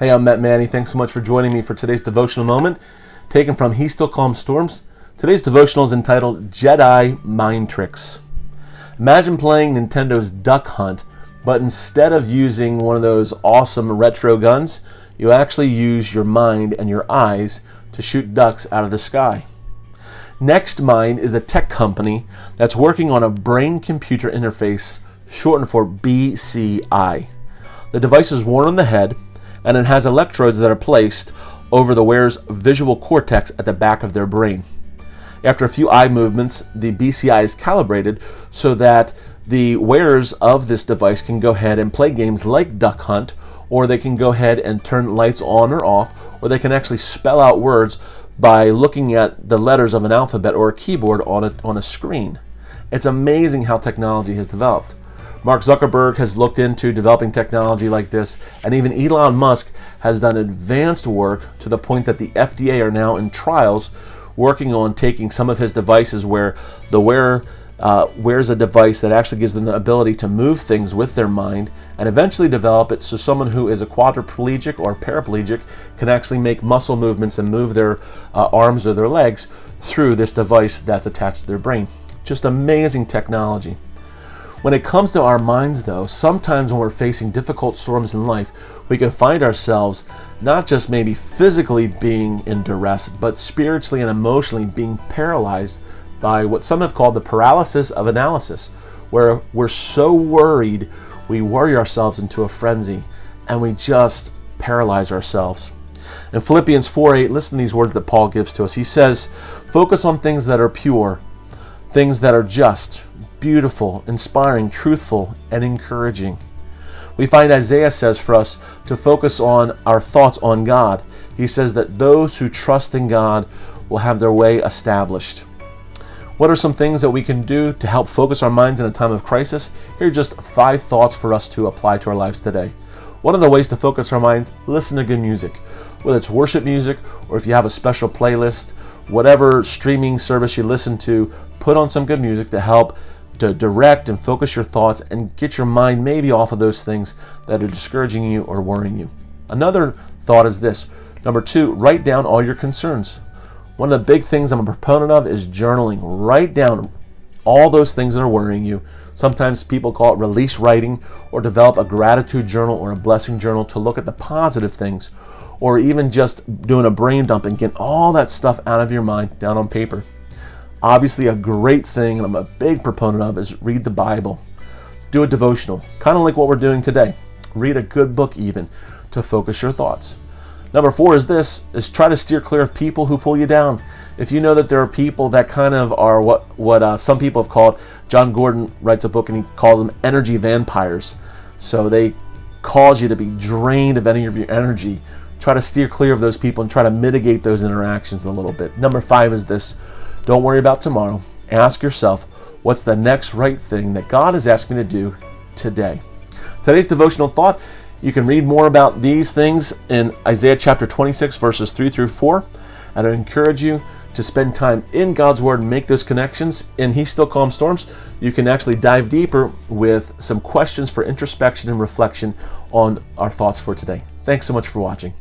Hey, I'm Matt Manny. Thanks so much for joining me for today's devotional moment, taken from He Still Calms Storms. Today's devotional is entitled Jedi Mind Tricks. Imagine playing Nintendo's Duck Hunt, but instead of using one of those awesome retro guns, you actually use your mind and your eyes to shoot ducks out of the sky. NextMind is a tech company that's working on a brain-computer interface, shortened for BCI. The device is worn on the head, and it has electrodes that are placed over the wearer's visual cortex at the back of their brain. After a few eye movements, the BCI is calibrated so that the wearers of this device can go ahead and play games like Duck Hunt, or they can go ahead and turn lights on or off, or they can actually spell out words by looking at the letters of an alphabet or a keyboard on a screen. It's amazing how technology has developed. Mark Zuckerberg has looked into developing technology like this, and even Elon Musk has done advanced work to the point that the FDA are now in trials working on taking some of his devices where the wearer wears a device that actually gives them the ability to move things with their mind and eventually develop it so someone who is a quadriplegic or paraplegic can actually make muscle movements and move their arms or their legs through this device that's attached to their brain. Just amazing technology. When it comes to our minds, though, sometimes when we're facing difficult storms in life, we can find ourselves not just maybe physically being in duress, but spiritually and emotionally being paralyzed by what some have called the paralysis of analysis, where we're so worried, we worry ourselves into a frenzy, and we just paralyze ourselves. In Philippians 4:8, listen to these words that Paul gives to us. He says, "Focus on things that are pure, things that are just, beautiful, inspiring, truthful, and encouraging." We find Isaiah says for us to focus on our thoughts on God. He says that those who trust in God will have their way established. What are some things that we can do to help focus our minds in a time of crisis? Here are just 5 thoughts for us to apply to our lives today. One of the ways to focus our minds, listen to good music. Whether it's worship music or if you have a special playlist, whatever streaming service you listen to, put on some good music to help to direct and focus your thoughts and get your mind maybe off of those things that are discouraging you or worrying you. Another thought is this. Number 2, write down all your concerns. One of the big things I'm a proponent of is journaling. Write down all those things that are worrying you. Sometimes people call it release writing, or develop a gratitude journal or a blessing journal to look at the positive things, or even just doing a brain dump and getting all that stuff out of your mind down on paper. Obviously, a great thing, and I'm a big proponent of, is read the Bible. Do a devotional, kind of like what we're doing today. Read a good book even to focus your thoughts. Number 4 is try to steer clear of people who pull you down. If you know that there are people that kind of are what some people have called, John Gordon writes a book and he calls them energy vampires. So they cause you to be drained of any of your energy. Try to steer clear of those people and try to mitigate those interactions a little bit. Number 5 is this. Don't worry about tomorrow. Ask yourself, what's the next right thing that God is asking me to do today? Today's devotional thought, you can read more about these things in Isaiah chapter 26, verses 3 through 4. And I encourage you to spend time in God's Word and make those connections. In He Still Calms Storms, you can actually dive deeper with some questions for introspection and reflection on our thoughts for today. Thanks so much for watching.